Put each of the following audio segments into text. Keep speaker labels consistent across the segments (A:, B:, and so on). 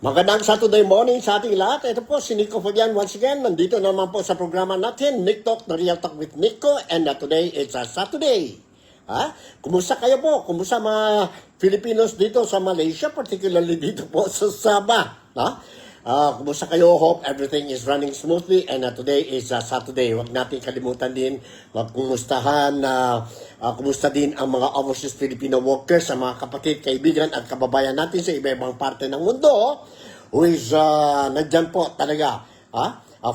A: Magandang Saturday morning sa ating lahat. Ito po si Nico Fabian once again. Nandito naman po sa programa natin, Nick Talk, The Real Talk with Nico. And today is a Saturday. Kumusta kayo po? Kumusta mga Filipinos dito sa Malaysia, particularly dito po sa Sabah? Kumusta kayo? Hope everything is running smoothly. And today is a Saturday. Huwag natin kalimutan din magkumustahan kumusta din ang mga overseas Filipino workers, ang mga kapatid, kaibigan at kababayan natin sa iba-ibang parte ng mundo who is nandyan po talaga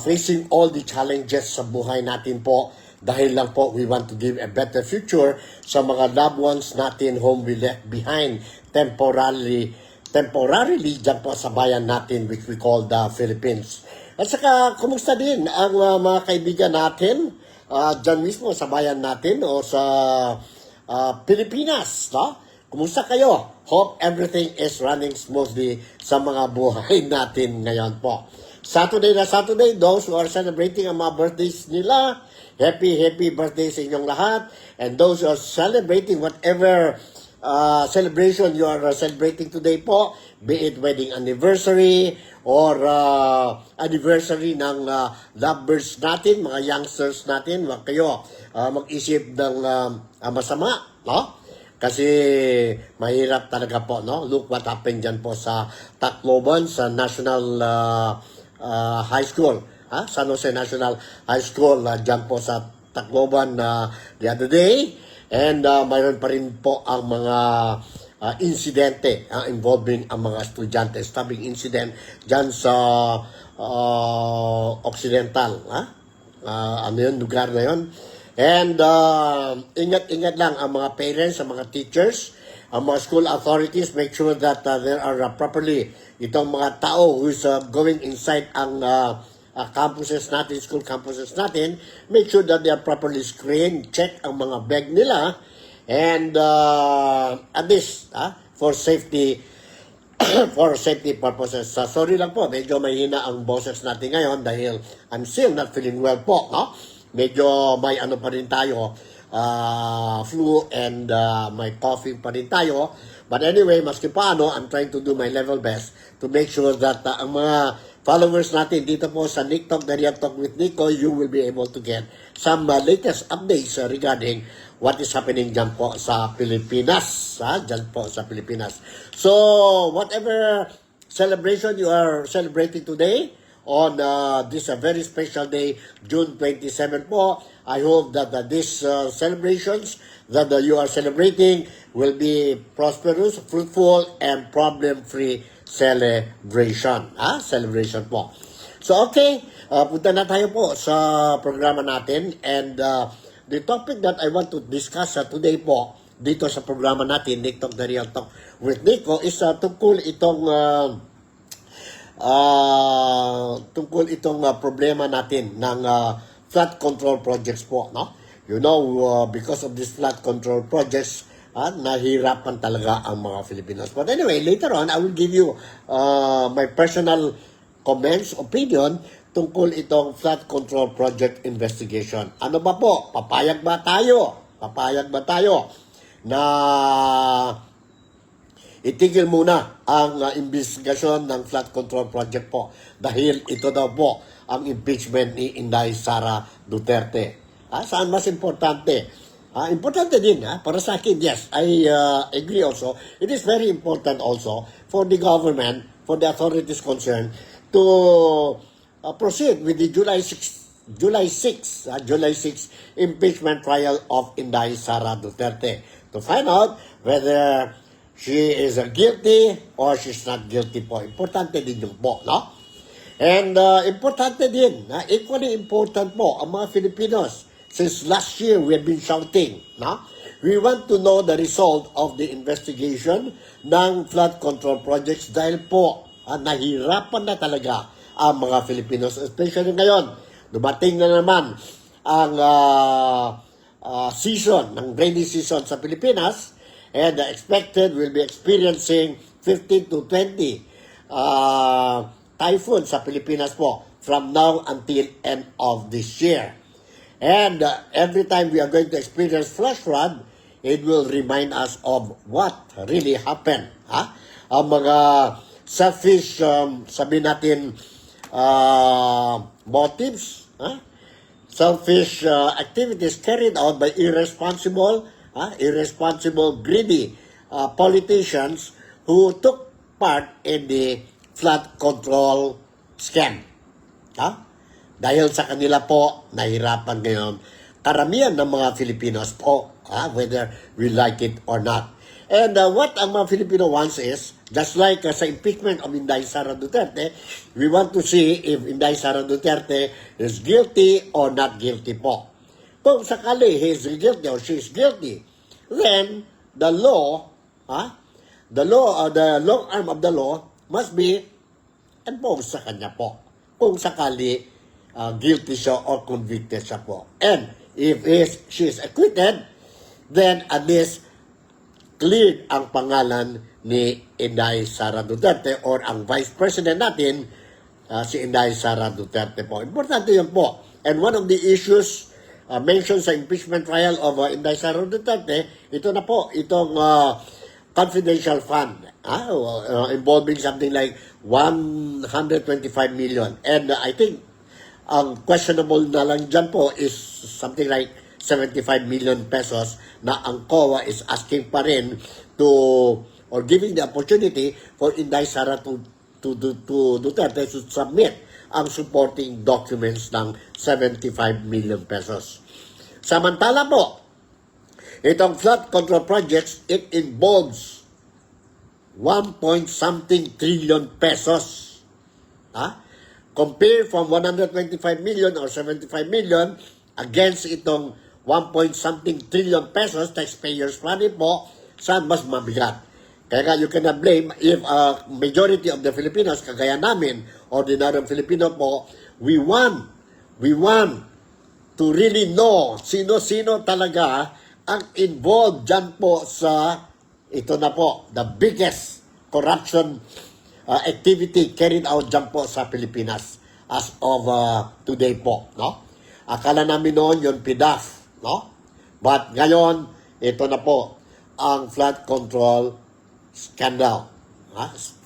A: facing all the challenges sa buhay natin po dahil lang po we want to give a better future sa mga loved ones natin whom we left behind temporarily dyan po sa bayan natin which we call the Philippines. At saka kumusta din ang mga kaibigan natin dyan mismo sa bayan natin o sa Pilipinas, no? Kumusta kayo? Hope everything is running smoothly sa mga buhay natin ngayon po. Saturday na Saturday, those who are celebrating ang mga birthdays nila, happy birthday sa inyong lahat. And those who are celebrating whatever celebration you are celebrating today po, be it wedding anniversary or anniversary ng lovebirds natin, mga youngsters natin, wag kayo mag-isip ng masama, no? Kasi mahirap talaga po, no? Look what happened dyan po sa Tacloban, sa National High School, San Jose National High School, dyan po sa Tacloban the other day. And mayroon pa rin po ang mga insidente involving ang mga estudyante. Stabbing incident dyan sa Occidental. Ano yun, lugar na yun. And ingat-ingat lang ang mga parents, ang mga teachers, ang mga school authorities. Make sure that there are properly itong mga tao who's going inside ang campuses natin, school campuses natin. Make sure that they are properly screened, check ang mga bag nila, and at least for safety for safety purposes. Sorry lang po, medyo mahina ang boses natin ngayon dahil I'm still not feeling well po, no? Medyo may ano pa rin tayo, flu and may coughing pa rin tayo. But anyway, maski paano, I'm trying to do my level best to make sure that ang mga followers natin dito po sa Nick Talk, The Real Talk with Nico, you will be able to get some latest updates regarding what is happening dyan po sa Pilipinas. Dyan po sa Pilipinas. So, whatever celebration you are celebrating today, on this very special day, June 27 po, I hope that these celebrations that you are celebrating will be prosperous, fruitful, and problem-free celebration. Celebration po. So, okay, punta na tayo po sa programa natin. And the topic that I want to discuss today po, dito sa programa natin, Nick Talk, The Real Talk with Nico, is tungkol itong problema natin ng flood control projects po, no? You know, because of these flood control projects, nahirapan talaga ang mga Filipinos. But anyway, later on, I will give you my personal comments, opinion, tungkol itong flood control project investigation. Ano ba po? Papayag ba tayo na itigil muna ang investigasyon ng flood control project po dahil ito daw po ang impeachment ni Inday Sara Duterte. Saan mas importante? Importante din para sa akin, yes, I agree also. It is very important also for the government, for the authorities concerned to proceed with the July 6 impeachment trial of Inday Sara Duterte to find out whether she is guilty or she's not guilty po. Importante din yung po, no? And importante din, equally important po, ang mga Filipinos, since last year we have been shouting, no? We want to know the result of the investigation ng flood control projects dahil po, nahirapan na talaga ang mga Filipinos, especially ngayon. Dumating na naman ang season, ng rainy season sa Pilipinas, and expected will be experiencing 15 to 20 typhoon sa Pilipinas po from now until end of this year. And every time we are going to experience flash flood, it will remind us of what really happened. Ang mga selfish, sabi natin, motives, selfish activities carried out by irresponsible, greedy politicians who took part in the flood control scam. Dahil sa kanila po, nahirapan ngayon karamihan ng mga Filipinos po, whether we like it or not. And what ang mga Filipino wants is, just like sa impeachment of Inday Sara Duterte, we want to see if Inday Sara Duterte is guilty or not guilty po. Kung sakali he is guilty or she is guilty, then the law, the long arm of the law must be imposed sa kanya po. Kung sakali guilty siya or convicted siya po. And if she is acquitted, then at least cleared ang pangalan ni Inday Sara Duterte or ang Vice President natin, si Inday Sara Duterte po. Importante yun po. And one of the issues mentioned sa impeachment trial of Inday Sara Duterte, ito na po, itong confidential fund involving something like 125 million. And I think ang questionable na lang dyan po is something like 75 million pesos na ang COA is asking pa rin to, or giving the opportunity for Inday Sara to Duterte to submit ang supporting documents ng 75 million pesos. Samantala po, itong flood control projects, it involves 1.something trillion pesos. Compare from 125 million or 75 million against itong 1.something trillion pesos, taxpayers' money po, saan mas mabigat. Kaya you cannot blame if majority of the Filipinos, kagaya namin, ordinaryong Filipino po, we want to really know sino-sino talaga ang involved dyan po sa, ito na po, the biggest corruption activity carried out dyan po sa Pilipinas as of today po, no? Akala namin noon yung PDAF, no? But ngayon, ito na po ang flood control scandal.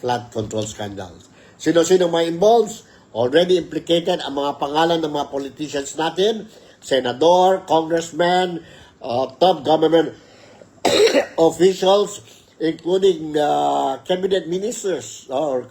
A: Flood control scandals. Sino-sino may involved? Already implicated ang mga pangalan ng mga politicians natin, senador, congressman, top government officials, including cabinet ministers or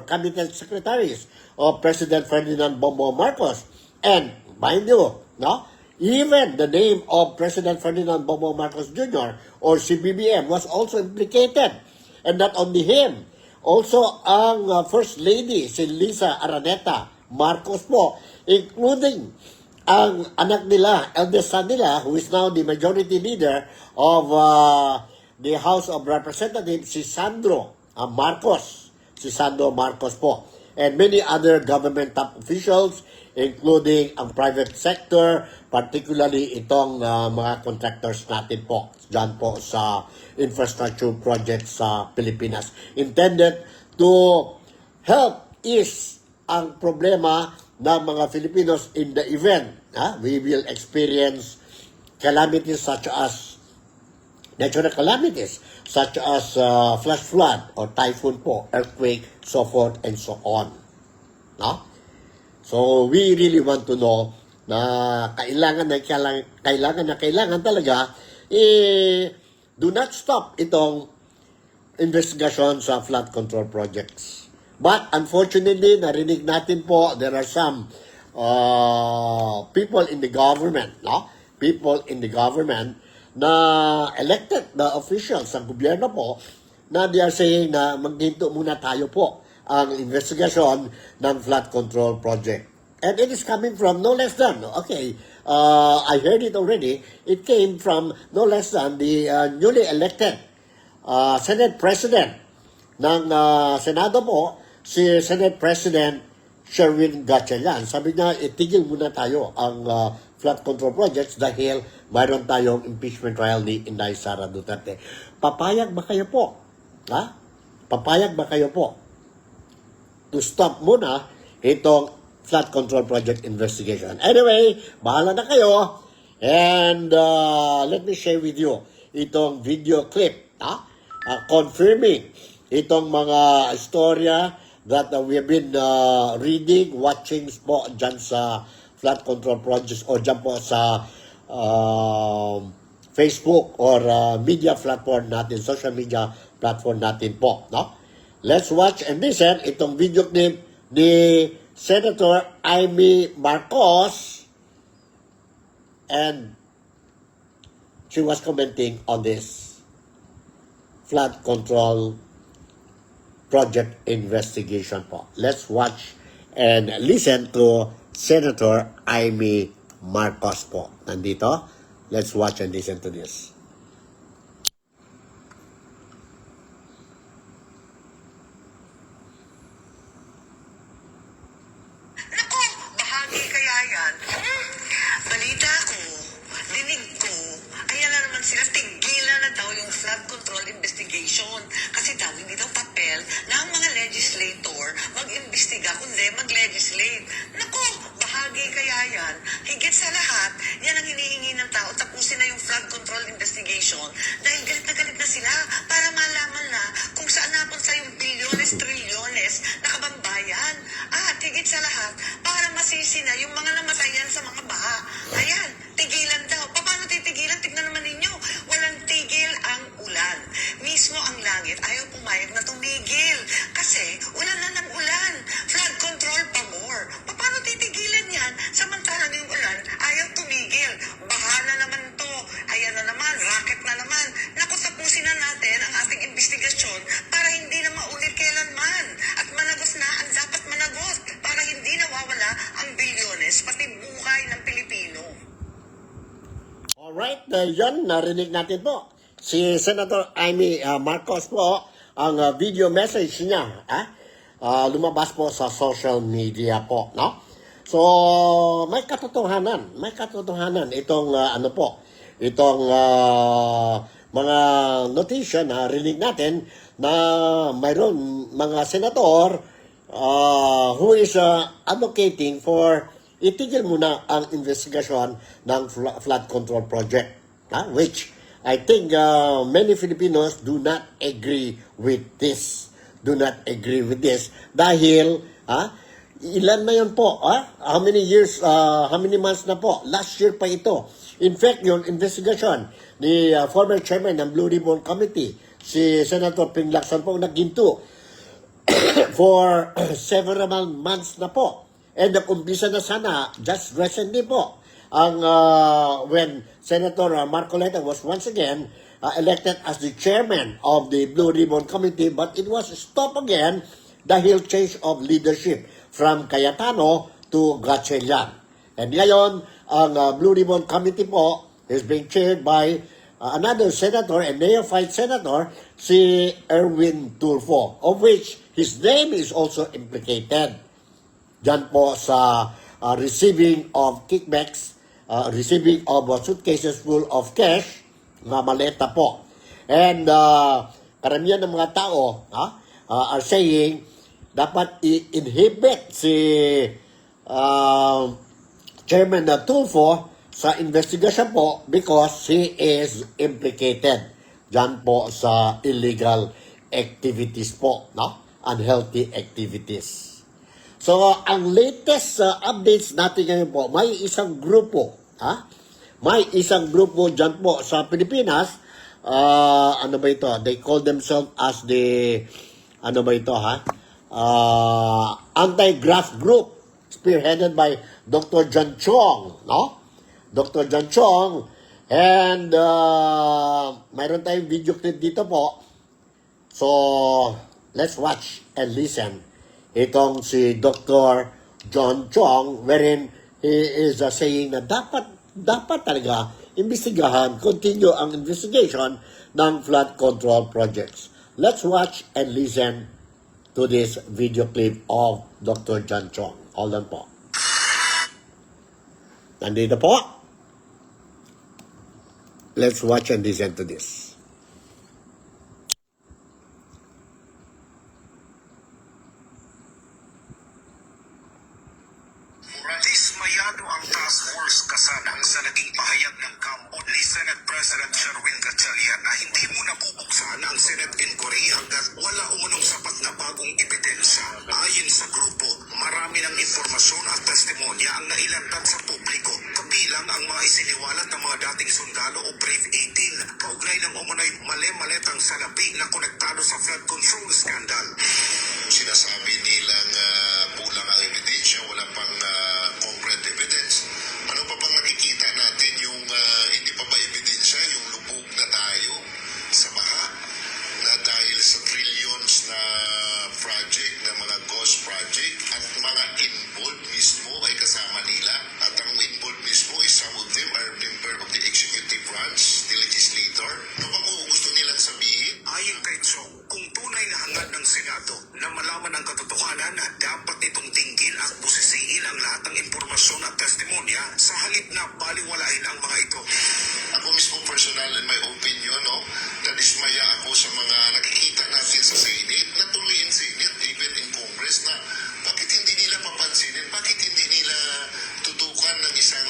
A: cabinet secretaries of President Ferdinand Bongbong Marcos. And mind you, no? Even the name of President Ferdinand Bongbong Marcos Jr. or CBBM was also implicated. And not only him, also ang First Lady, si Lisa Araneta Marcos po, including ang anak nila, eldest son nila, who is now the majority leader of the House of Representatives, si Sandro Marcos. Si Sandro Marcos po. And many other government top officials, including ang private sector, particularly itong mga contractors natin po, dyan po sa infrastructure projects sa Pilipinas. Intended to help ease ang problema ng mga Filipinos in the event we will experience calamities such as natural calamities such as flash flood or typhoon po, earthquake, so forth and so on. No? So we really want to know na kailangan talaga do not stop itong investigation sa flood control projects. But unfortunately, narinig natin po, there are some people in the government, no? People in the government na elected na officials sa gobyerno po na they are saying na maghinto muna tayo po ang investigasyon ng flood control project. And it is coming from no less than, I heard it already, it came from no less than the newly elected Senate President ng Senado po, si Senate President Sherwin Gatchalian. Sabi niya, itigil muna tayo ang flood control projects dahil mayroon tayong impeachment trial ni Inday Sara Duterte. Papayag ba kayo po? Papayag ba kayo po to stop muna itong flood control project investigation? Anyway, bahala na kayo. And let me share with you itong video clip confirming itong mga istorya that we have been reading, watching po dyan sa flood control projects o dyan po sa Facebook or media platform natin, social media platform natin po, no? Let's watch and listen itong video clip ni Senator Amy Marcos, and she was commenting on this flood control project investigation po. Let's watch and listen to Senator Amy Marcos po. Nandito. Let's watch and listen to this.
B: Naku, bahagi kaya yan. Balita ko, dinig ko, ayan na naman sila, tigilan na daw yung flood control investigation. Kasi daw, hindi daw papel na ang mga legislator mag-imbestiga, kundi mag-legislate. Naku, bahagi kaya yan. Higit sa lahat, yan ang hinihingi ng tao, tapusin na yung flood control investigation dahil galit na sila para malaman na kung saan napunta yung bilyones, trilyones na kabambayan. At higit sa lahat, para masisi na yung mga namatayan sa mga baha. Ayan, tigilan daw. Paano titigilan? Tignan naman ninyo. Walang tigil ang ulan. Mismo ang langit ayaw pumayag na tumigil. Kasi ulan na ng ulan. Flood control pa more. Paano titigilan yan? Samantalang yung ulan ayaw tumigil. Baha na naman to. Ayan na naman. Racket na naman. Naku, tapusin na natin ang ating investigasyon para hindi na maulit kailanman. At managos na ang dapat managot para hindi nawawala ang bilyones pati buhay ng Pilipino.
A: Alright, yan, narinig natin po. Si Senator Amy Marcos po, ang video message niya, lumabas po sa social media po, no? So, may katotohanan itong itong mga notisya na rinig natin na mayroon mga senator who is advocating for itigil muna ang investigasyon ng flood control project, which I think many Filipinos do not agree with this. Dahil, ilan na yun po? How many years, how many months na po? Last year pa ito. In fact, yung investigation ni former chairman ng Blue Ribbon Committee, si Senator Ping Lacson po, nagginto for several months na po. And nag-umpisa na sana just recently po ang when Senator Marcoleta was once again elected as the chairman of the Blue Ribbon Committee, but it was stopped again dahil change of leadership from Cayetano to Gatchalian. And ngayon, ang Blue Ribbon Committee po is being chaired by another senator, a neophyte senator, si Erwin Tulfo, of which his name is also implicated dyan po sa receiving of kickbacks, receiving of suitcases full of cash, na maleta po. And karamihan ng mga tao are saying dapat i-inhibit si Chairman Tulfo sa investigation po because he is implicated dyan po sa illegal activities po, no? Unhealthy activities. So, ang latest updates natin ngayon po, may isang grupo, may isang grupo dyan po sa Pilipinas, ano ba ito? They call themselves as the, ano ba ito, anti-graft group, spearheaded by Dr. John Chong, no? Dr. John Chong, and mayroon tayong video clip dito po. So, let's watch and listen. Itong si Dr. John Chong, wherein he is saying na dapat talaga imbestigahan, continue ang investigation ng flood control projects. Let's watch and listen to this video clip of Dr. John Chong. Hold on po. Nandito po. Let's watch and listen to this.
C: Dismayado ang task force kasama sa naging pahayag ng kampo ni Senate President Sherwin Gatchalian na hindi mo nabubuksan ang Senate inquiry hanggat wala testimonya ang nailantad sa publiko, kabilang ang mga isiniwalat ng mga dating sundalo o Brave 18, kaugnay ng umunay mali-maletang salapi na konektado sa flood control scandal. Sinasabi nilang kulang ang ebidensya, wala pang concrete evidence. Ano pa bang nakikita natin yung hindi pa ba ebidensya, yung lubog na tayo sa baha na dahil sa trillions na project, na mga ghost project at mga involved mismo ay kasama nila at ang involved mismo is some of them are member of the executive branch, the legislator. Ano bang gusto nilang sabihin? Ayon kay Chong, kung tunay na hangad ng Senado na malaman ang katotohanan, dapat nitong tinggil at busisiin ang lahat ng impormasyon at testimonya sa halip na baliwalain ang mga ito. Ako mismo personal in my opinion, nadismaya ako sa mga nakikita natin sa Senate, natuloy in Senate, even in Congress, na bakit hindi nila papansinin, bakit hindi nila tutukan ng isang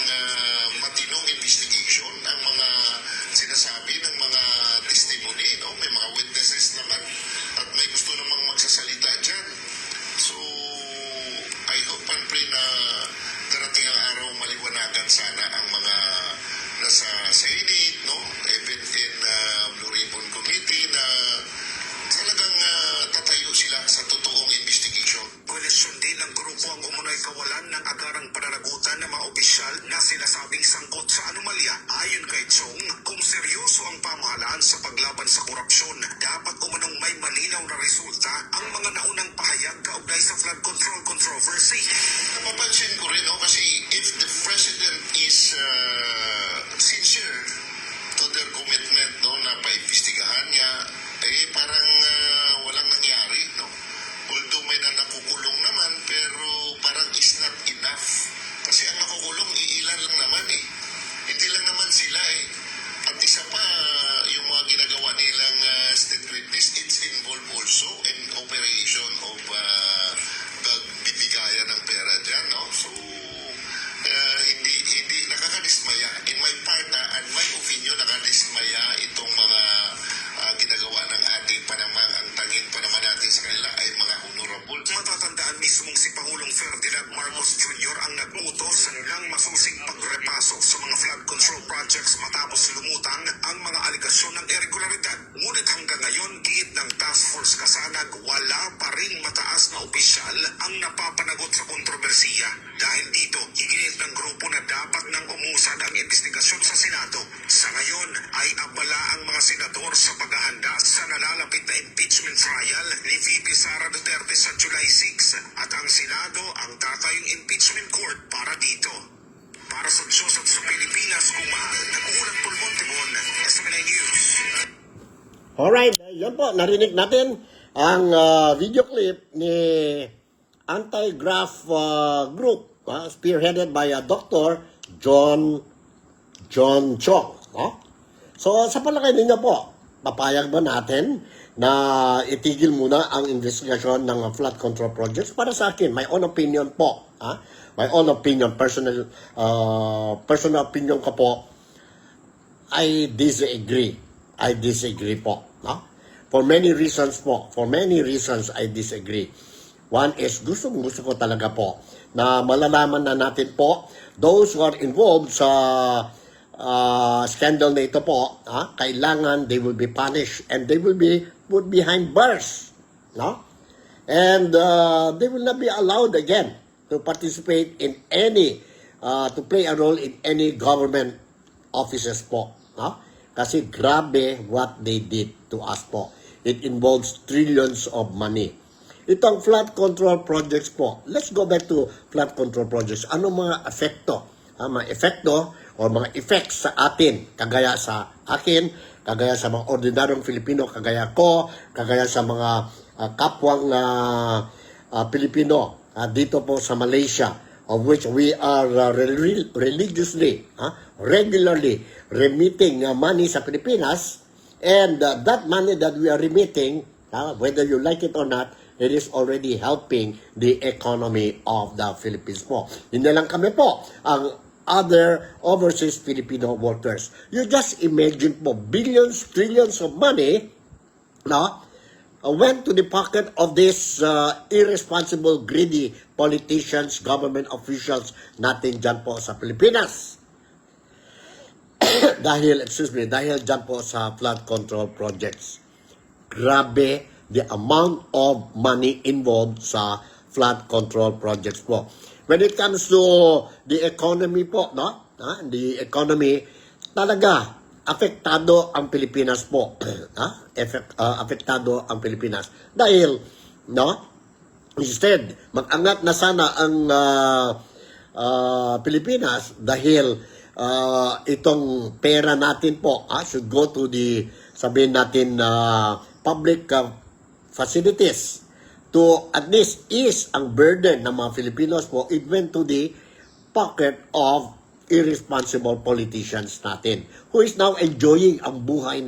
C: matinong investigation ang mga sinasabi ng mga testimony, may mga witnesses naman at may gusto namang magsasalita dyan. So, I hope and pray na darating ang araw maliwanagan sana ang mga nasa Senate, even in Blue Ribbon Committee na talagang tatayo sila sa totoong investigation. Koalisyon din ng grupo ang umunay kawalan ng agarang pananagutan ng mga opisyal na sinasabing sangkot sa anomalya. Ayon kay Chong, kung seryoso ang pamahalaan sa paglaban sa korupsyon, dapat umanong may malinaw na resulta ang mga naunang pahayag kaugnay sa flood control controversy. Napapansin ko rin, kasi if the President is sincere to their commitment na paimbestigahan niya, parang walang nangyari. Although may nakukulong naman, pero parang is not enough. Kasi ang nakukulong, iilan lang naman Hindi lang naman sila At isa pa, yung mga ginagawa nilang state witness, it's involved also in operation of bibigayan ng pera dyan, So, hindi nakakadismaya. In my part, and my opinion, nakadismaya itong mga ginagawa ng ating panamang. Ang tanging panaman natin sa kanila ay mga honorable. Matatandaan mismong si Pangulong Ferdinand Marcos Jr. ang nag-utos ng masusing pagrepaso sa mga flood control projects matapos lumutang ang mga aligasyon ng irregularidad. Ngunit hanggang ngayon, giit ng Task Force Kasanag, wala pa ring mataas na opisyal ang napapanagot sa kontrobersiya. Dahil dito, iginit ng grupo na dapat nang umusad ang investigasyon sa Senado. Sa ngayon, ay abala ang mga senador sa paghahanda sa nalalapit na impeachment trial ni VP Sara Duterte sa July 6 at ang Senado ang tatayong impeachment court para dito. Para sa Diyos at sa Pilipinas, kumahal, nag-uulat Pulmon Tibon, SMNI News.
A: Alright, yan po, narinig natin ang video clip ni Anti-Graft Group, spearheaded by Dr. John Chong. So, sa palagay ninyo po, papayag ba natin na itigil muna ang investigasyon ng flood control projects? Para sa akin, my own opinion po, my own opinion, personal opinion ko po, I disagree po. For many reasons po. For many reasons, I disagree. One is, gusto ko talaga po na malalaman na natin po those who are involved sa scandal na ito po, kailangan they will be punished and they will be put behind bars. And they will not be allowed again to participate in any, to play a role in any government offices po. Kasi grabe what they did to us po. It involves trillions of money. Itong flood control projects po, let's go back to flood control projects. Ano mga epekto? Mga epekto o mga effects sa atin, kagaya sa akin, kagaya sa mga ordinaryong Filipino, kagaya ko, kagaya sa mga kapwang Pilipino dito po sa Malaysia, of which we are religiously, regularly remitting money sa Pilipinas, and that money that we are remitting, whether you like it or not, it is already helping the economy of the Philippines po. Hindi lang kami po ang other overseas Filipino workers. You just imagine po, billions, trillions of money, went to the pocket of these irresponsible, greedy politicians, government officials natin dyan po sa Pilipinas. dahil dyan po sa flood control projects. Grabe the amount of money involved sa flood control projects po. When it comes to the economy po, no? The economy, talaga, apektado ang Pilipinas po. Apektado ang Pilipinas. Dahil, no? Instead, mag-angat na sana ang Pilipinas dahil itong pera natin po should go to the, sabihin natin, public facilities to at least ease ang burden ng mga Filipinos po. It went to the pocket of irresponsible politicians natin who is now enjoying ang buhay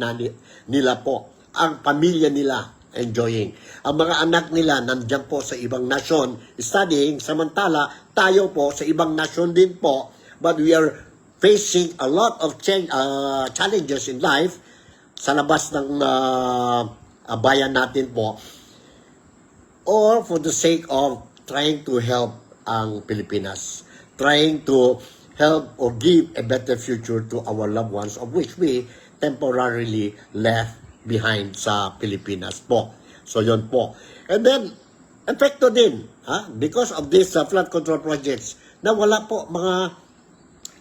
A: nila po, ang pamilya nila enjoying. Ang mga anak nila nandiyan po sa ibang nasyon studying, samantala tayo po sa ibang nasyon din po, but we are facing a lot of challenges in life sa labas ng bayan natin po, or for the sake of trying to help ang Pilipinas, trying to help or give a better future to our loved ones, of which we temporarily left behind sa Pilipinas po. So, yun po. And then, epekto din, because of these flood control projects, na wala po mga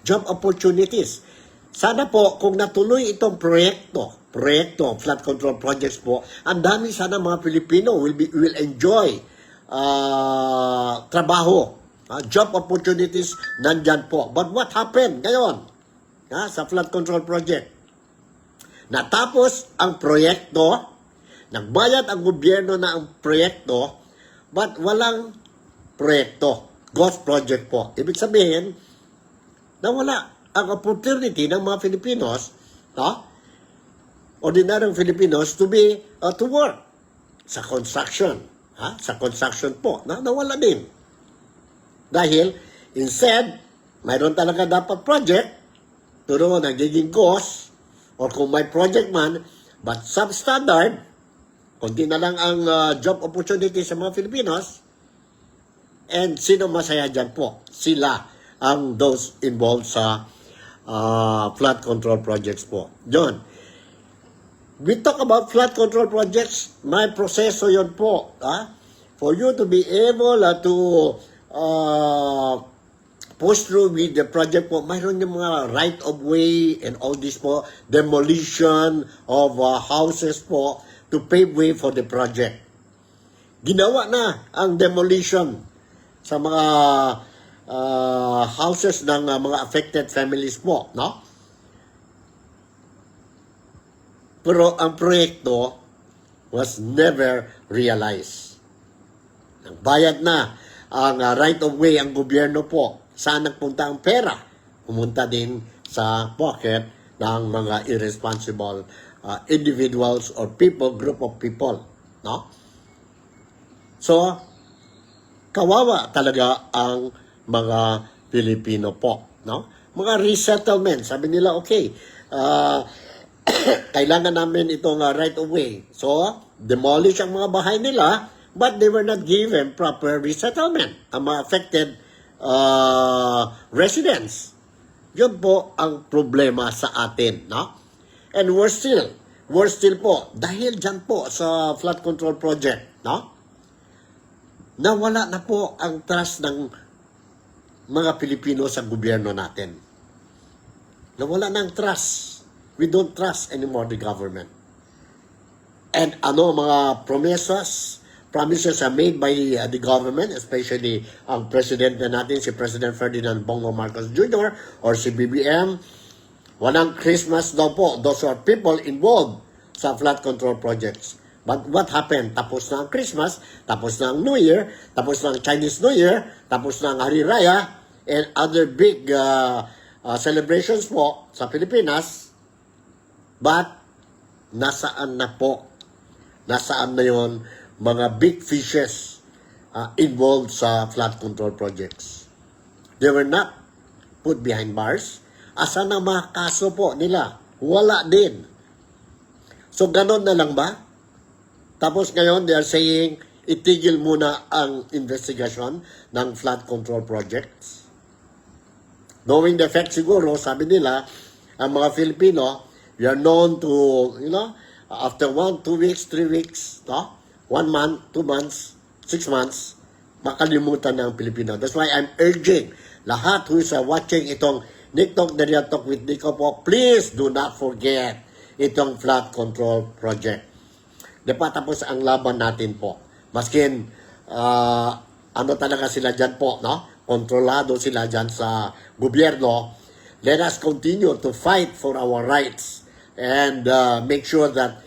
A: job opportunities. Sana po, kung natuloy itong proyekto, flood control projects po, ang dami sana mga Pilipino will enjoy trabaho, job opportunities nandyan po. But what happened ngayon sa flood control project? Natapos ang proyekto, nagbayad ang gobyerno na ang proyekto, but walang proyekto, ghost project po. Ibig sabihin, nawala ang opportunity ng mga Filipinos, ordinaryong Filipinos to work sa construction. Sa construction po, nawala din. Dahil, instead, mayroon talaga dapat project, pero nagiging ghost, or kung may project man, but substandard, konti na lang ang job opportunity sa mga Filipinos, and sino masaya dyan po? Sila ang those involved sa flood control projects po. John, we talk about flood control projects, may proseso yon po. For you to be able to push through with the project po, mayroon yung mga right of way and all this po, demolition of houses po to pave way for the project. Ginawa na ang demolition sa mga houses ng mga affected families po, no? Pero ang proyekto was never realized. Nagbayad na ang right of way ang gobyerno po. Saan nagpunta ang pera? Pumunta din sa pocket ng mga irresponsible individuals or people, group of people, no? So, kawawa talaga ang mga Pilipino po, no? Mga resettlement, sabi nila, okay, kailangan namin itong right of way. So, demolish ang mga bahay nila, but they were not given proper resettlement. Ang mga affected residents. Yun po ang problema sa atin, no? And worse still po, dahil dyan po sa flood control project, no? Nawala na po ang trust ng mga Pilipino sa gobyerno natin. Nawala na ang trust. We don't trust anymore the government. And mga promises are made by the government, especially ang president na natin, si President Ferdinand Bongbong Marcos Jr. or si BBM. Walang Christmas daw po. Those are people involved sa flood control projects. But what happened? Tapos na ang Christmas, tapos na ang New Year, tapos na ang Chinese New Year, tapos na ang Hari Raya, and other big celebrations po sa Pilipinas. But, nasaan na po? Nasaan na yon mga big fishes involved sa flood control projects? They were not put behind bars. Asan ang mga kaso po nila? Wala din. So, ganon na lang ba? Tapos ngayon, they are saying, itigil muna ang investigation ng flood control projects. Knowing the fact siguro, sabi nila, ang mga Filipino, we are known to, after 1, 2 weeks, 3 weeks, 1 month, 2 months, 6 months, makalimutan ng Pilipino. That's why I'm urging lahat who is watching itong Nick Talk, the Real Talk with Nico po, please do not forget itong flood control project. Di pa tapos ang laban natin po. Maskin, ano talaga sila dyan po, kontrolado sila dyan sa gobyerno. Let us continue to fight for our rights and make sure that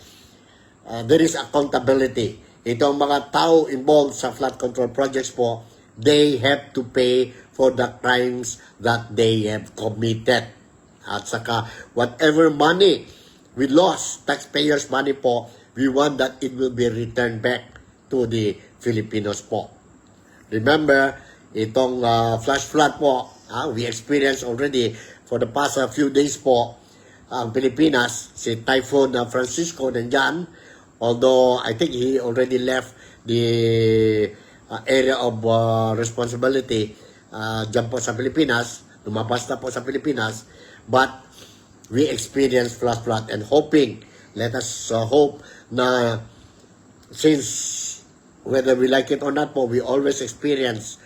A: there is accountability. Itong mga tao involved sa flood control projects po, they have to pay for the crimes that they have committed. At saka, whatever money we lost, taxpayers' money po, we want that it will be returned back to the Filipinos po. Remember, itong flash flood po, we experienced already for the past few days po, ang Pilipinas, si Typhoon Francisco nandyan, although I think he already left the area of responsibility dyan po sa Pilipinas, lumabas na po sa Pilipinas, but we experienced flash flood and hoping, let us hope na since whether we like it or not po, we always experience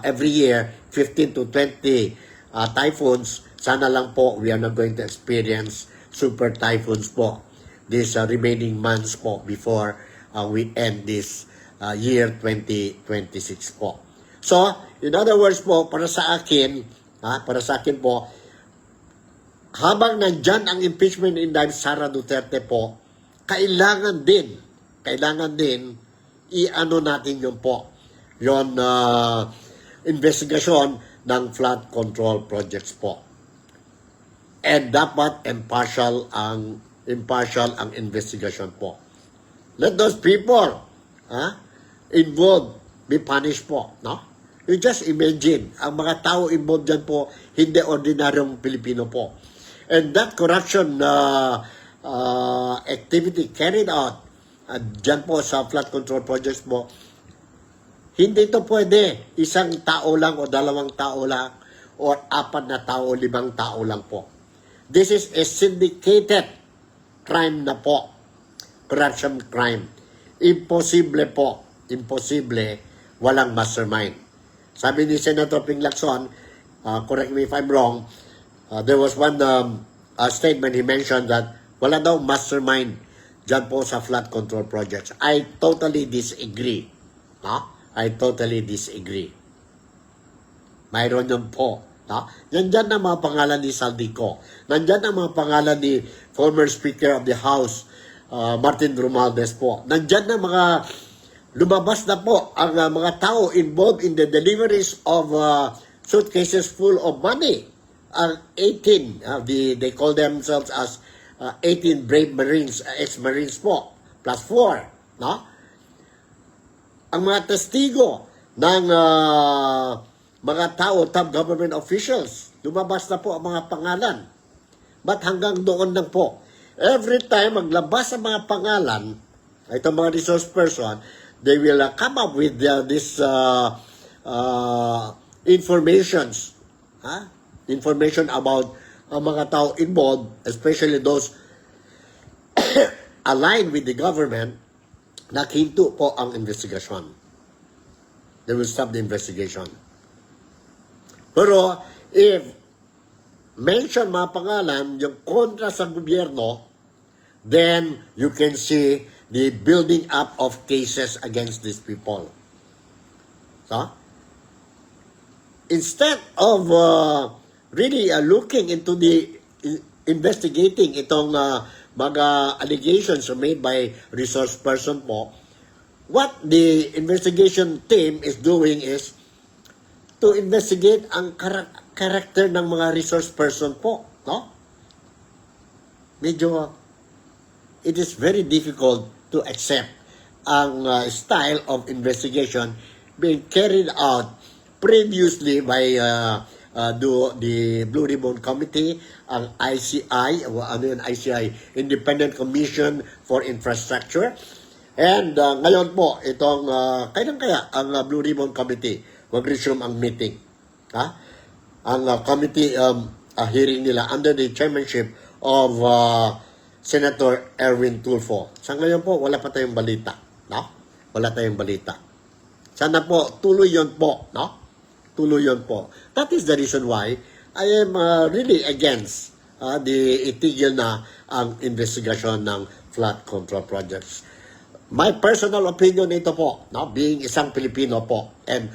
A: every year 15 to 20 typhoons. Sana lang po we are not going to experience super typhoons po these remaining months po before we end this year 2026 po. So, in other words po, para sa akin po, habang nandyan ang impeachment indictment Sara Duterte po, kailangan din i-ano natin yun po, yon investigasyon ng flood control projects po. And dapat impartial ang investigation po. Let those people involved be punished po, You just imagine, ang mga tao involved dyan po, hindi ordinaryong Pilipino po. And that corruption activity carried out dyan po sa flood control projects po, hindi ito pwede. Isang tao lang o 2 tao lang o 4 na tao, 5 tao lang po. This is a syndicated crime na po. Corruption crime. Imposible po. Imposible. Walang mastermind. Sabi ni Senator Ping Lacson, correct me if I'm wrong, there was one statement he mentioned that wala daw mastermind dyan po sa flood control projects. I totally disagree. I totally disagree. Mayroon yun po. Nandyan ang mga pangalan ni Saldico. Nandyan ang mga pangalan ni former Speaker of the House, Martin Romualdez po. Nandyan ang mga lumabas na po ang mga tao involved in the deliveries of suitcases full of money. 18, they call themselves as 18 brave Marines, ex-Marines po, plus 4, Ang mga testigo ng mga tao, top government officials, lumabas na po ang mga pangalan. But hanggang doon lang po. Every time maglabas ang mga pangalan, itong mga resource person, they will come up with this informations, information about ang mga tao involved, especially those aligned with the government, nakinto po ang investigation. They will stop the investigation. Pero if mention mga pangalan yung kontra sa gobyerno, then you can see the building up of cases against these people. So, instead of really looking into the investigating itong mga allegations made by resource person po, what the investigation team is doing is to investigate ang character ng mga resource person po, Medyo, it is very difficult to accept ang style of investigation being carried out previously by the Blue Ribbon Committee, ang ICI, ICI, Independent Commission for Infrastructure, And ngayon po, itong kailan kaya ang Blue Ribbon Committee mag-resume ang meeting? Ha? Ang committee hearing nila under the chairmanship of Senator Erwin Tulfo. Sa ngayon po, wala pa tayong balita. No? Wala tayong balita. Sana po, tuloy yon po. No? Tuloy yon po. That is the reason why I am really against the itigil na ang investigation ng flood control projects. My personal opinion ito po, no? Being isang Pilipino po, and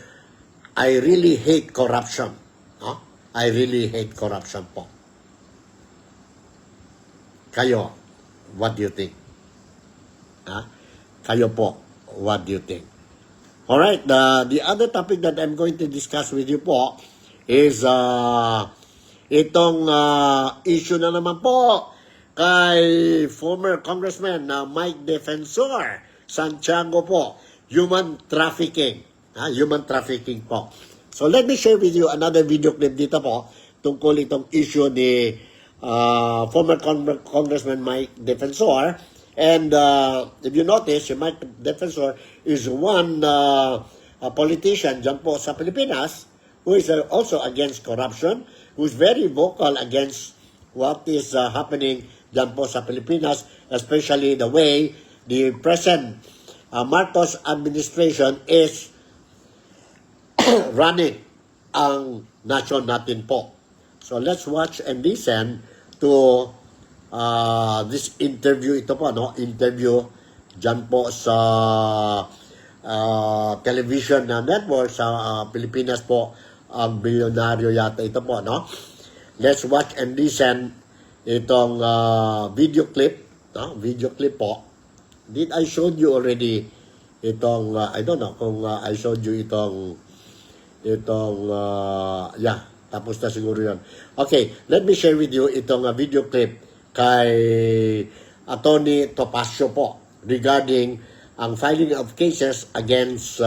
A: I really hate corruption. No? I really hate corruption po. Kayo, what do you think? Ha? Kayo po, what do you think? Alright, the other topic that I'm going to discuss with you po is itong issue na naman po kay former Congressman Mike Defensor Santiago po, human trafficking. Human trafficking po. So let me share with you another video clip dito po tungkol itong issue ni former Congressman Mike Defensor. And if you notice, si Mike Defensor is one politician dyan po sa Pilipinas who is also against corruption, who is very vocal against what is happening dyan po sa Pilipinas, especially the way the present Marcos administration is running ang nation natin po. So let's watch and listen to this interview. Ito po, no? Interview dyan po sa television na network sa Pilipinas po, ang bilyonaryo yata ito po, no? Let's watch and listen itong video clip, no? Video clip po. Did I showed you already itong, I don't know kung I showed you itong, yeah, tapos na siguro yun. Okay, let me share with you itong video clip kay Attorney Topacio po regarding ang filing of cases against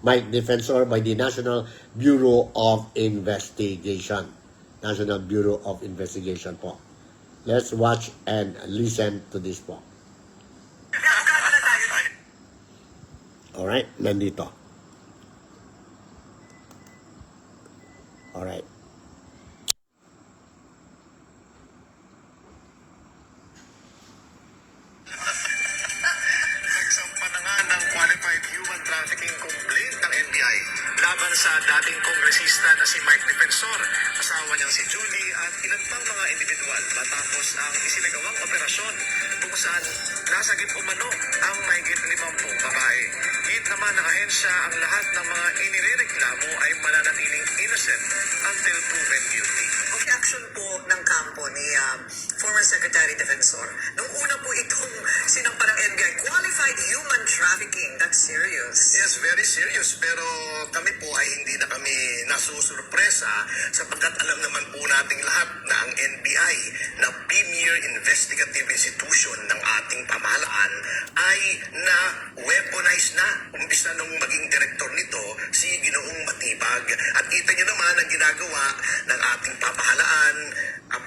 A: Mike Defensor by the National Bureau of Investigation. National Bureau of Investigation po. Let's watch and listen to this po. Alright, nandito. Alright.
C: Nagsampa na nga ng qualified human trafficking complaint ng NBI laban sa dating kongresista na si Mike Defensor, asawa niyang si Julie at ilan pang mga individual matapos ang isinagawang operasyon kung saan nasagip umano ang mahigit 50 babae. Hit naman ng ahensya ang lahat ng mga inirereklamo ay mananatiling innocent until proven guilty.
B: Of action po ng kampo ni former Secretary Defensor. Nung una po itong sinampa ng NBI, qualified human trafficking. That's serious.
C: Yes, very serious. Pero kami po ay hindi na kami nasusurpresa sapagkat alam naman po nating lahat na ang NBI na premier investigative institution ng ating pamahalaan ay na-weaponize na. Umpisa nung maging direktor nito si Ginoong Matibag. At kita niyo naman ang ginagawa ng ating pamahalaan.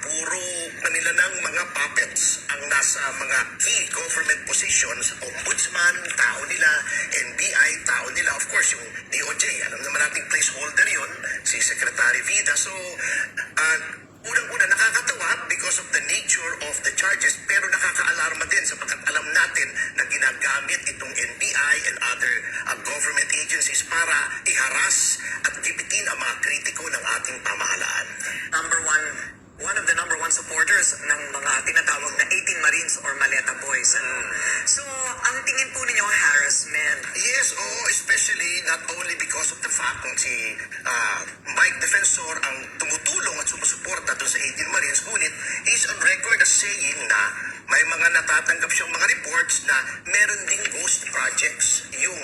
C: Puro kanila ng mga puppets ang nasa mga key government positions. Ombudsman, tao nila. NBI, tao nila. Of course, yung DOJ, alam naman nating placeholder yon, si Secretary Vida. So, unang-una nakakatawa because of the nature of the charges, pero nakaka-alarma din sapagkat alam natin na ginagamit itong NBI and other government agencies para iharas at gibitin ang mga kritiko ng ating pamahalaan.
B: One of the number one supporters ng mga tinatawag na 18 Marines or Maleta Boys. So, ang tingin po ninyo harassment.
C: Yes, especially not only because of the fact kung si Mike Defensor ang tumutulong at sumusuporta doon sa 18 Marines, ngunit is on record as saying na may mga natatanggap siyang mga reports na meron ding ghost projects yung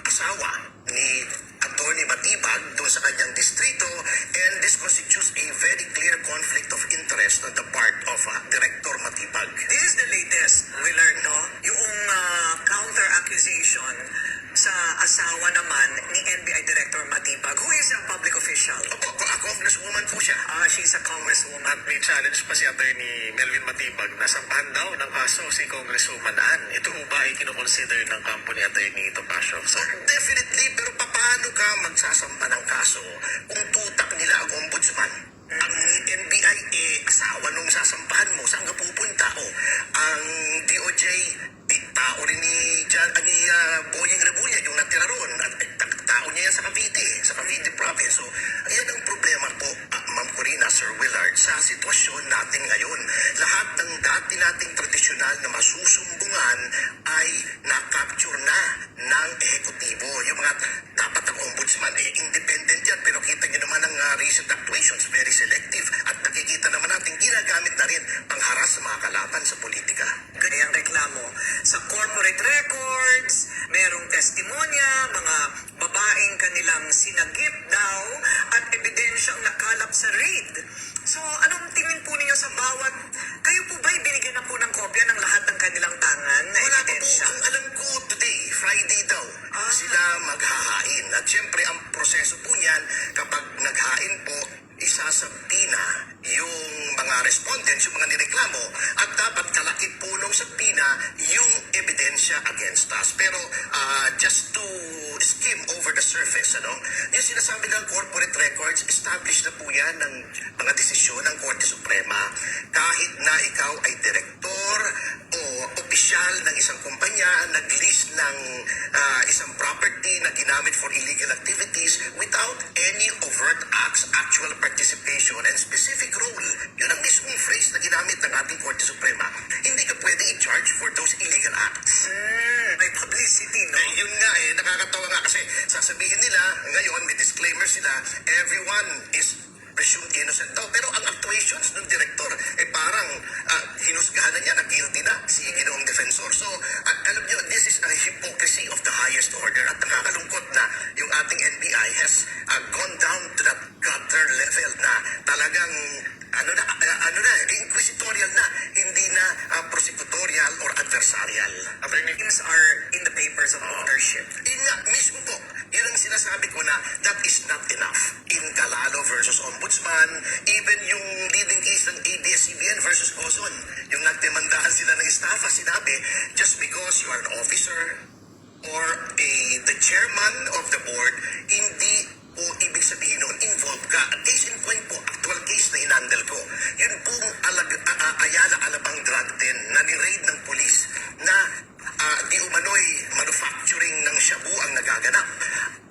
C: asawa ni Attorney Matibag doon sa kanyang distrito, and this constitutes a very clear conflict of interest on the part of Director Matibag.
B: This is the latest we learned, no? Yung counter-accusation sa asawa naman ni NBI Director Matibag, who is a public official.
C: Opo, congresswoman po siya.
B: She's a congresswoman.
D: At may challenge pa si Attorney Melvin Matibag na sampahan daw ng kaso si Congresswoman Ann. Ito mo ba ay kinoconsider ng kampo ni Attorney Topacio?
C: So, definitely, pero paano ka magsasampa ng kaso kung tutak nila ang ombudsman? Ang NBI, asawa nung sasampahan mo, saan ka pupunta? Ang DOJ, tao rin ni Boying Rebulla, yung natira roon, at tao niya yan sa Cavite province. So, ayan ang problema po, Ma'am Corina, Sir Willard, sa sitwasyon natin ngayon. Lahat ng dati nating tradisyonal na masusumbungan ay na-capture na ng ehekutibo. Yung mga dapat ang ombudsman, independent yan, pero kita niyo naman ang recent actuations, very selective. At nakikita naman natin, ginagamit na rin pangharas sa mga kalaban sa politika.
B: Ganyang reklamo sa corporate records, merong testimonya, mga babaeng kanilang sinagip daw, at ebidensyang nakalap sa raid. So, anong tingin po ninyo sa bawat, kayo po ba'y binigyan na po ng kopya ng lahat ng kanilang tangan na
C: Wala pa po.
B: ebidensya?
C: Ang alam ko today, Friday daw, sila maghahain. At syempre, ang proseso po niyan, kapag naghain po, isasabina yung mga respondents, yung mga nireklamo, at dapat kalakip punong sa pina yung ebidensya against us. Pero just to skim over the surface, yung sinasabi ng corporate records, established na po yan ng mga desisyon ng Korte Suprema. Kahit na ikaw ay direktor o opisyal ng isang kumpanya, nag-list ng isang property na ginamit for illegal activities without any overt acts, actual participation, and specific role. Yun ang mismong phrase na ginamit ng ating Korte Suprema. Hindi ka pwede i-charge for those illegal acts.
B: May publicity, no?
C: Yun nga nakakatawa nga kasi sasabihin nila, ngayon may disclaimer sila, everyone is presumed innocent daw. Pero ang actuations ng director, parang hinusgahan na niya na guilty na si Ginoong Defensor. So, alam niyo, this is a hypocrisy of the highest order. At nakakalungkot na yung ating NBI has gone down to that gutter level na talagang inquisitorial na, hindi na prosecutorial or adversarial.
B: Names are in the papers of ownership.
C: Yun nga, mismo po, yun ang sinasabi ko na that is not enough. In Calalo versus Ombudsman, even yung leading case ng ABS-CBN versus Quezon, yung nagdemandahan sila ng estafa, sinabi, just because you are an officer or the chairman of the board, hindi po ibig sabihin noon, involved ka. Case in point po, actual case na inandal ko, yun pong Ayala Alabang drug den na ni-raid ng polis na di umano'y manufacturing ng shabu ang nagaganap.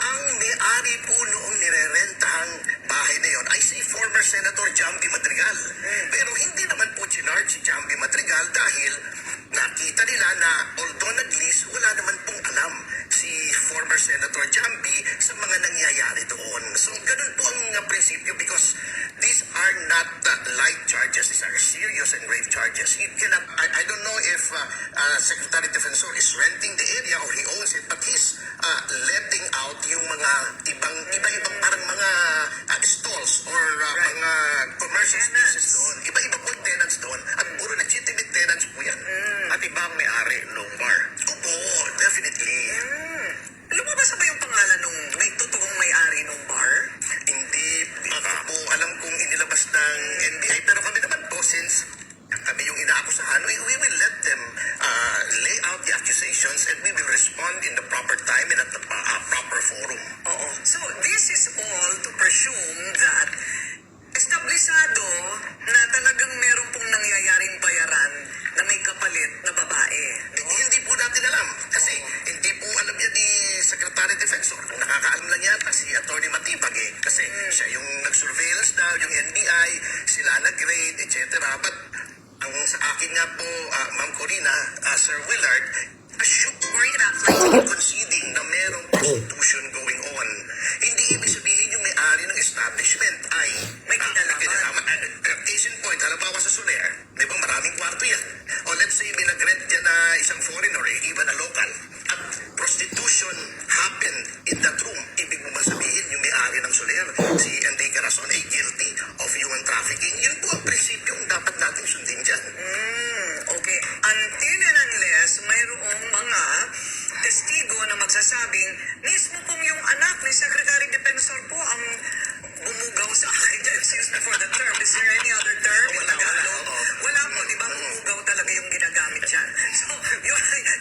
C: Ang may-ari po noong nirerentahang bahay na yon ay si former Senator Jambi Madrigal. Pero hindi naman po chinarge si Jambi Madrigal dahil nakita nila na although nag-lease, wala naman pong alam si former Senator Jambi sa mga nangyayari doon. So, ganun po ang prinsipyo because these are not light charges. These are serious and grave charges. He cannot, I don't know if Secretary Defensor is renting the area or he owns it, but he's letting out yung mga iba-ibang parang mga stalls or mga commercial spaces doon. Iba-iba po tenants doon at puro legitimate tenants po yan.
D: At iba ang may-ari ng bar.
C: Opo, definitely.
B: Lumabas na ba yung pangalan nung may totoong may-ari nung bar?
C: Hindi po alam kung inilabas ng NBI, pero kami naman po, since kami yung inaakusahan, we will let them lay out the accusations and we will respond in the proper time and at the proper forum.
B: Oo. So, this is all to presume that establisado na talagang meron pong nangyayaring bayaran na may kapalit na babae.
C: Hindi po natin alam kasi hindi po alam yan ni Secretary Defensor. Nakakaalam lang yata si Atty. Matibag kasi siya yung nag-surveillance daw, yung NBI, sila nag-raid, etc. But ang sa akin nga po, Ma'am Corina, Sir Willard, conceding na merong prostitution going on. Hindi ibig sabihin yung may-ari ng establishment ay
B: May kinalaman.
C: Case in point, halimbawa sa Soler, di ba maraming kwarto yan? O let's say may nag-rent dyan na isang foreigner, even a local, at prostitution happened in that room. Ibig mo ba sabihin yung may-ari ng Soler, si Enrique Corazon, ay guilty of human trafficking? Yun po ang prinsipyong dapat natin sundin dyan.
B: Okay. Until and unless mayroong mga testigo na nasabing mismo pong yung anak ni Secretary Defensor po ang bumugaw sa akin. Excuse me for the term. Is there any other term in Tagalog? Wala po, di ba? Bumugaw talaga yung ginagamit dyan. So,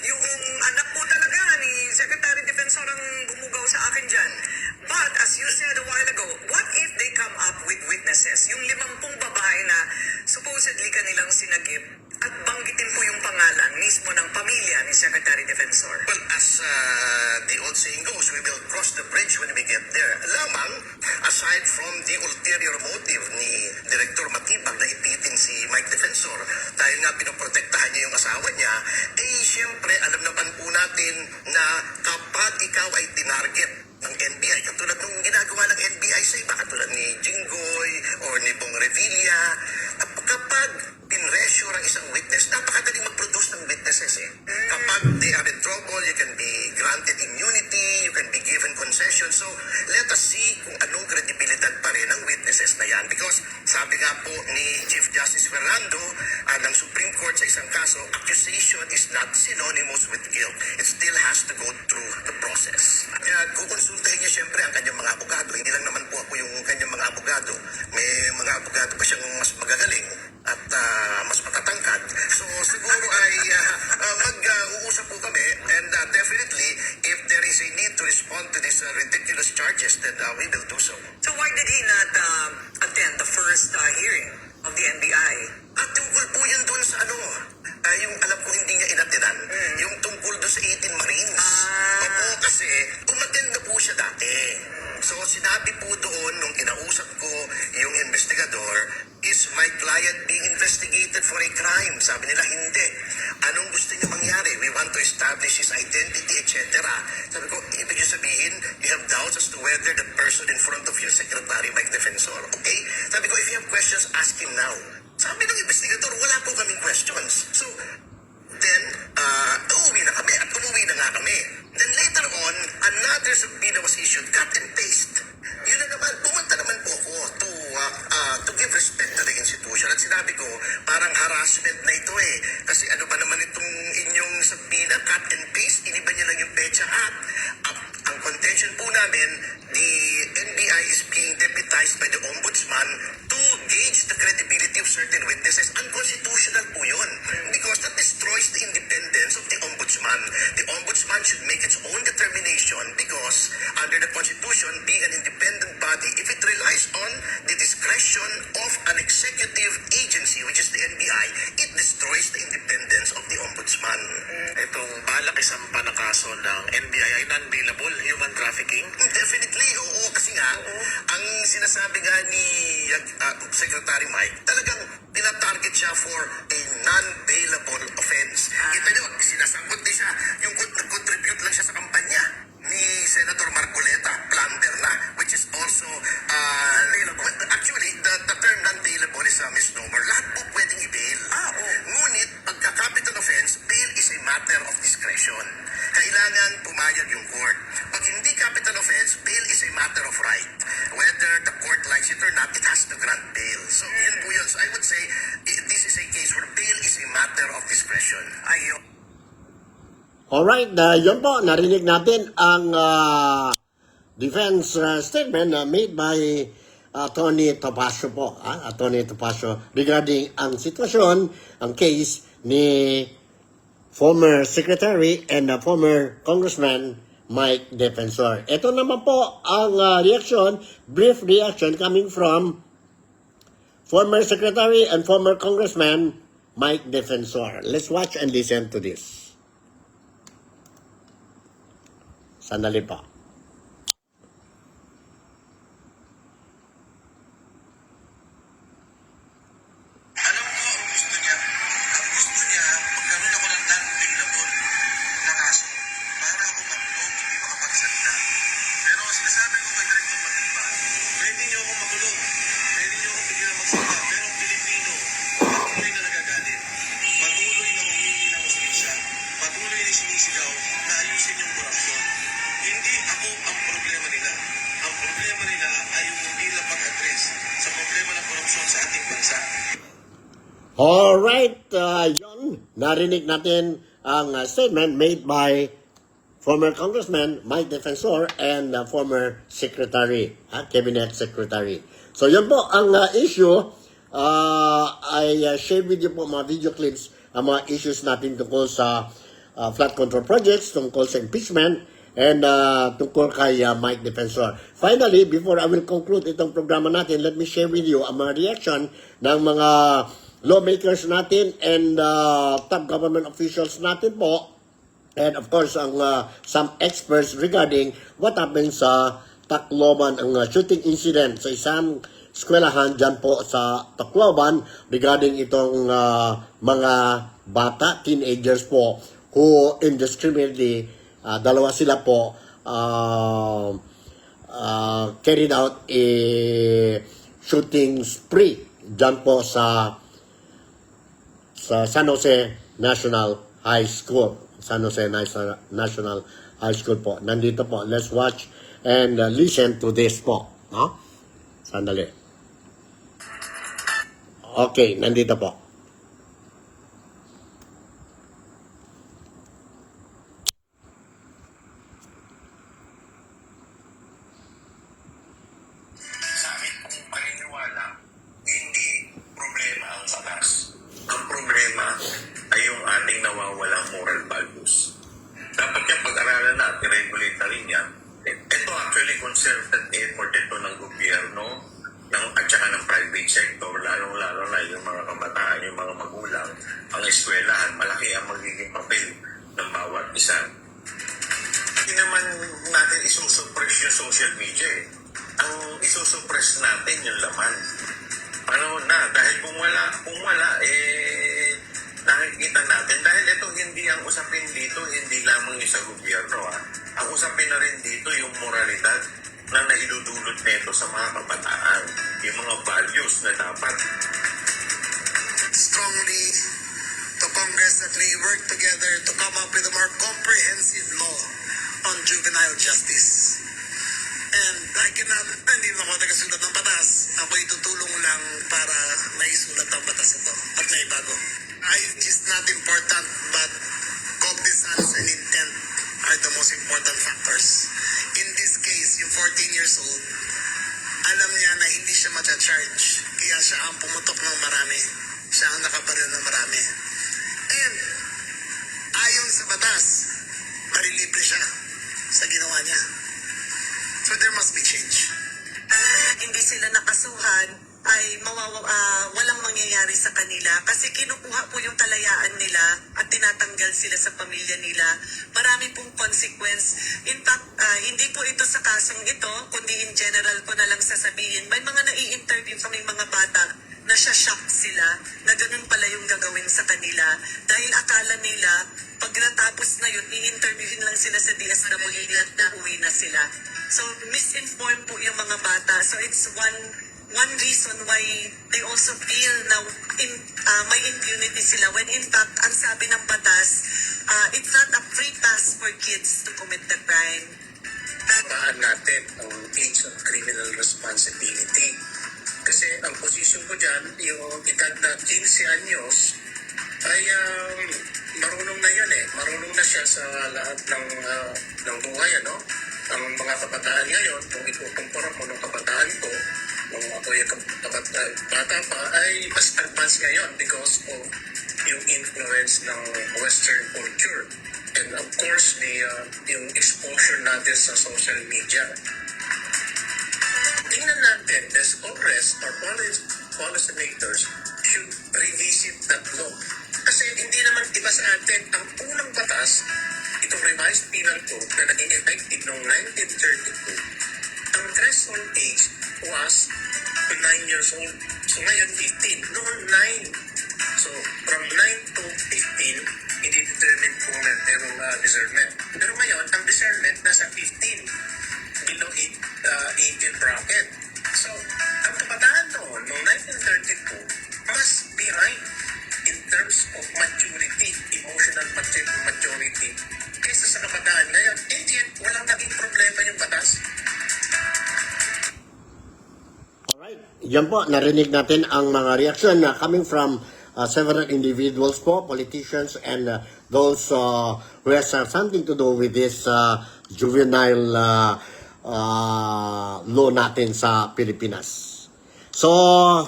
B: yung anak po talaga ni Secretary Defensor ang bumugaw sa akin dyan. But, as you said a while ago, what if they come up with witnesses? Yung 50 babae na supposedly kanilang sinagip at banggitin po yung pangalan mismo ng pamilya ni Secretary Defensor.
C: Well, as the old saying goes, we will cross the bridge when we get there. Lamang, aside from the ulterior motive ni Director Matibag na ipitin si Mike Defensor dahil nga pinoprotektahan niya yung asawa niya, eh siyempre alam naman po natin na kapag ikaw ay tinarget ng NBI, katulad ng ginagawa ng NBI sa iba, katulad ni Jinggoy or ni Bong Revilla, kapag pinressure ang isang witness, napakadaling mag-produce ng witnesses eh. Kapag they are in trouble, you can be granted immunity, you can be given concession. So, let us see kung anong kredibilidad pa rin ng witnesses na yan. Because sabi nga po ni Chief Justice Fernando ng Supreme Court sa isang kaso, accusation is not synonymous with guilt. It still has to go through the process. Kaya kukonsultahin niya siyempre ang kanyang mga abogado. Hindi lang naman po ako yung kanyang mga abogado. May mga abogado pa siyang mas magagaling at mas matatangkad. So siguro ay mag-uusap po kami and definitely if there is a need to respond to these ridiculous charges then we will do so.
B: So why did he not attend the first hearing of the NBI?
C: At tungkol po yun doon sa yung alam ko hindi niya inatinan, yung tungkol doon sa 18 Marines. Opo, kasi umattend na po siya dati. So sinabi po doon nung kinausap ko yung investigador, is my client being investigated for a crime? Sabi nila, hindi. Anong gusto niyo mangyari? We want to establish his identity, etc. Sabi ko, ibig niyo sabihin, you have doubts as to whether the person in front of you, Secretary Mike Defensor. Okay? Sabi ko, if you have questions, ask him now. Sabi ng investigador, wala po kaming questions. So, then, uuwi na kami at umuwi na nga kami. Then later on, another subpoena was issued, cut and paste. Yun na naman, pumunta naman po ako to give respect to the institution. At sinabi ko, parang harassment na ito eh. Kasi ano ba naman itong inyong subpoena, cut and paste, iniba niya lang yung pecha at ang contention po namin, the NBI is being deputized by the Ombudsman to gauge the credibility of certain witnesses. Unconstitutional po yun because that destroys the independence of the Ombudsman. The Ombudsman should make its own determination because under the Constitution, being an independent body, if it relies on the discretion of an executive agency, which is the NBI, it destroys the independence of the Ombudsman.
D: Itong balak isampa na kaso ng NBI ay non-bailable human trafficking.
C: Definitely, oo. Kasi nga, ang sinasabi nga ni Secretary Mike, talagang tinatarget siya for a non-bailable offense. Kita nyo, sinasangkot din siya. Yung nag-contribute lang siya sa kampanya ni Senator Marcoleta, plunder na, which is also bailable. Actually, the term non-bailable is a misnomer. Lahat po pwedeng i-bail. Ngunit, pagka-capital offense, bail is a matter of discretion. Kailangan pumayag yung court. Pag hindi capital offense, bail is a matter of right. Whether the court likes it or not, it has to grant bail. So, yun po yun. So, I would say, this is a case where bail is a matter of discretion.
B: Ayun.
A: Alright, yun po, narinig natin ang defense statement made by Tony Topacio po, Tony Topacio, regarding ang sitwasyon, ang case ni former Secretary and former Congressman Mike Defensor. Ito naman po ang reaction, brief reaction coming from former Secretary and former Congressman Mike Defensor. Let's watch and listen to this. Sandali pa.
C: Alam ko ang gusto niya. Ang gusto niya, magkaroon ako ng non-bailable na kaso para ako makulong, hindi makapagsalita. Pero sinasabi ko kay Director Matibag, pwede niyo akong makulong, pwede niyo akong bigyan ng magsalita, pero ang Pilipino, patuloy na nagagalit, patuloy na humingi ng hustisya, patuloy na sinisigaw na ayusin yung korupsyon. Hindi ako ang problema nila. Ang problema nila ay yung hindi na pag-address sa problema ng korupsyon sa ating bansa.
A: Alright, yun, narinig natin ang statement made by former Congressman Mike Defensor and former Secretary, Cabinet Secretary. So yun po ang issue. I share with you po mga video clips ang mga issues natin tungkol sa flood control projects, tungkol sa impeachment, and tungkol kay Mike Defensor. Finally, before I will conclude itong programa natin, let me share with you ang mga reaction ng mga lawmakers natin and top government officials natin po, and of course ang some experts regarding what happened sa Tacloban, ang shooting incident sa isang eskwelahan dyan po sa Tacloban regarding itong mga bata, teenagers po, who indiscriminately, dalawa sila po, carried out a shooting spree dyan po sa San Jose National High School. San Jose National High School po. Nandito po. Let's watch and listen to this po. No? Sandali. Okay, nandito po.
C: Sa amin kung paniniwala, hindi problema ang batas. Ang problema ay yung ating nawawalang moral values. Dapat yung pag-aralan natin, regulate na rin yan. Ito actually concerted effort ito ng gobyerno at saka ng private sector, lalong-lalo na yung mga kabataan, yung mga magulang, ang eskwelahan, malaki ang magiging papel ng bawat isa. Hindi naman natin isusuppress yung social media eh. Ang isusuppress natin yung laman. Ano na, dahil kung wala, nakikita natin, dahil ito hindi ang usapin dito, hindi lamang yung sa gobyerno. Ang usapin na rin dito yung moralidad na naidudulot nito sa mga kabataan, yung mga values na dapat.
E: Strongly to Congress that we work together to come up with a more comprehensive law on juvenile justice. And I cannot, hindi naman ako tagasulat ng batas. Ako itutulong lang para maisulat ang batas ito at may bago. It is not important, but cognizance and intent are the most important factors. In this case, yung 14 years old, alam niya na hindi siya matcha-charge. Kaya siya ang pumutok ng marami. Siya ang nakabaril ng marami. And, ayon sa batas, marilibre siya sa ginawa niya. So there must be change.
B: Hindi sila nakasuhan ay walang mangyayari sa kanila kasi kinukuha po yung talayaan nila at tinatanggal sila sa pamilya nila. Marami pong consequence. In fact, hindi po ito sa kasong ito, kundi in general ko na lang sasabihin. May mga nai-interview kaming mga bata na shock sila na ganun pala yung gagawin sa kanila dahil akala nila pag natapos na yun, i-interviewin lang sila sa DSWD at nauwi na sila. So, misinformed po yung mga bata. So, it's one reason why they also feel na may impunity sila when in fact, ang sabi ng batas, it's not a free pass for kids to commit the crime.
E: Tamaan natin ang age of criminal responsibility. Kasi ang posisyon ko dyan, yung edad na 15 anyos, ay marunong na yan eh. Marunong na siya sa lahat ng buhay, ano? Ang mga kabataan ngayon, kung ikukumpara mo ng kabataan ko, nung ako yung bata pa, ay mas advanced ngayon because of yung influence ng Western culture. And of course, yung exposure natin sa social media. Tingnan natin, this Congress or policymakers should revisit that law. Kasi hindi naman iba sa atin, ang unang batas, itong revised penal code na naging effective noong 1932, ang threshold age was 9 years old. So ngayon 15. Noon 9. So from 9 to 15, i-determine kung merong discernment. Pero ngayon, ang discernment nasa 15. Below 18 bracket. So, ang kabataan noon, noong 1932, mas behind in terms of maturity, emotional maturity, kaysa sa kabataan ngayon. And yet, walang naging problema yung batas.
A: Alright, yan po, narinig natin ang mga reaksyon na coming from several individuals po, politicians, and those who has something to do with this juvenile law natin sa Pilipinas. So,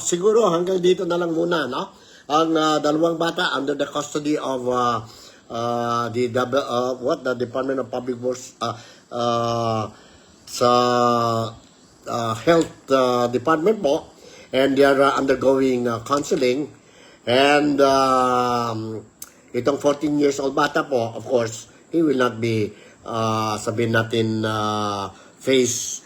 A: siguro hanggang dito na lang muna, no? Ang dalawang bata under the custody of the Department of Public Works sa Health Department po, and they are undergoing counseling. And itong 14 years old bata po, of course, he will not be sabihin natin face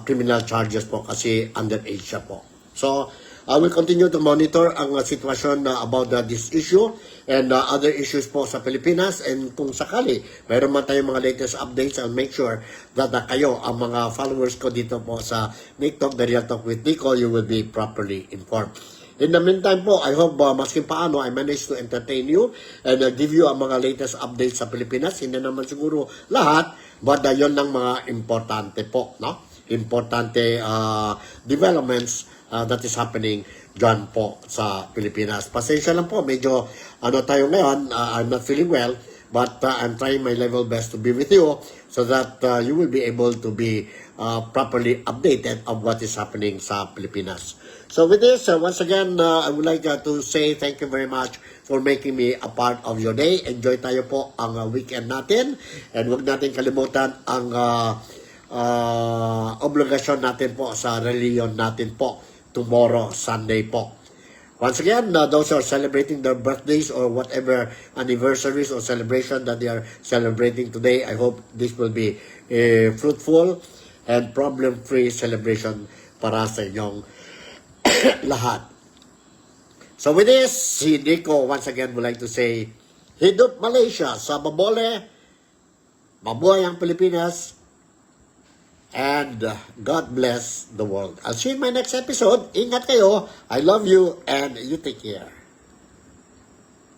A: criminal charges po kasi underage siya po. So, I will continue to monitor ang sitwasyon about this issue and other issues po sa Pilipinas, and kung sakali mayroon man tayong mga latest updates, I'll make sure that kayo, ang mga followers ko dito po sa Nick Talk, The Real Talk with Nico, you will be properly informed. In the meantime po, I hope maski paano I managed to entertain you and give you ang mga latest updates sa Pilipinas. Hindi naman siguro lahat, but yun lang mga importante po, no? Importante developments that is happening dyan po sa Pilipinas. Pasensya lang po, medyo tayo ngayon, I'm not feeling well, but I'm trying my level best to be with you so that you will be able to be properly updated of what is happening sa Pilipinas. So with this, once again, I would like to say thank you very much for making me a part of your day. Enjoy tayo po ang weekend natin, and huwag natin kalimutan ang obligasyon natin po sa reliyon natin po tomorrow, Sunday po. Once again, those who are celebrating their birthdays or whatever anniversaries or celebration that they are celebrating today, I hope this will be a fruitful and problem-free celebration para sa inyong lahat. So with this, si Nico once again would like to say, Hidup Malaysia, sa Babole, mabuhay ang Pilipinas, and God bless the world. I'll see you in my next episode. Ingat kayo. I love you and you take care.